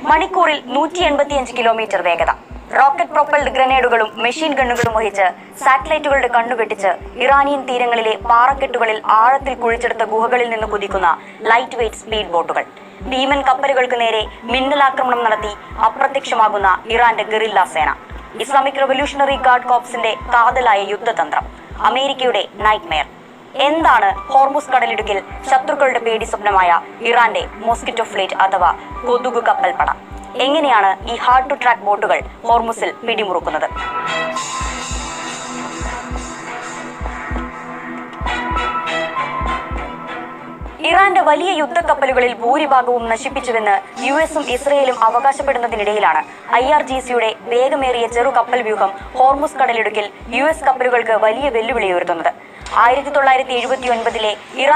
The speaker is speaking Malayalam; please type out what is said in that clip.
മണിക്കൂറിൽ 185 കിലോമീറ്റർ വേഗത. റോക്കറ്റ് പ്രൊപ്പൽഡ് ഗ്രനേഡുകളും മെഷീൻ ഗണ്ണുകളും വഹിച്ച് സാറ്റലൈറ്റുകളുടെ കണ്ണുവെട്ടിച്ച് ഇറാനിയൻ തീരങ്ങളിലെ പാറക്കെട്ടുകളിൽ ആഴത്തിൽ കുഴിച്ചെടുത്ത ഗുഹകളിൽ നിന്ന് കുതിക്കുന്ന ലൈറ്റ് വെയ്റ്റ് സ്പീഡ് ബോട്ടുകൾ. ഭീമൻ കപ്പലുകൾക്ക് നേരെ മിന്നലാക്രമണം നടത്തി അപ്രത്യക്ഷമാകുന്ന ഇറാന്റെ ഗറില്ല സേന. ഇസ്ലാമിക് റവല്യൂഷണറി ഗാർഡ് കോപ്സിന്റെ കാതലായ യുദ്ധതന്ത്രം. അമേരിക്കയുടെ നൈറ്റ്മെയർ. എന്താണ് ഹോർമുസ് കടലിടുക്കിൽ ശത്രുക്കളുടെ പേടി സ്വപ്നമായ ഇറാന്റെ മോസ്കിറ്റോ ഫ്ലീറ്റ് അഥവാ കൊതുക് കപ്പൽ പട? എങ്ങനെയാണ് ഈ ഹാർഡ് ടു ട്രാക്ക് ബോട്ടുകൾ ഹോർമുസിൽ പിടിമുറുക്കുന്നത്? ഇറാന്റെ വലിയ യുദ്ധക്കപ്പലുകളിൽ ഭൂരിഭാഗവും നശിപ്പിച്ചുവെന്ന് US-ഉം ഇസ്രയേലും അവകാശപ്പെടുന്നതിനിടയിലാണ് IRGC-യുടെ വേഗമേറിയ ചെറു കപ്പൽ വ്യൂഹം ഹോർമുസ് കടലിടുക്കിൽ US കപ്പലുകൾക്ക് വലിയ വെല്ലുവിളി ഉയർത്തുന്നത്. 1979-ലെ ഇറാൻ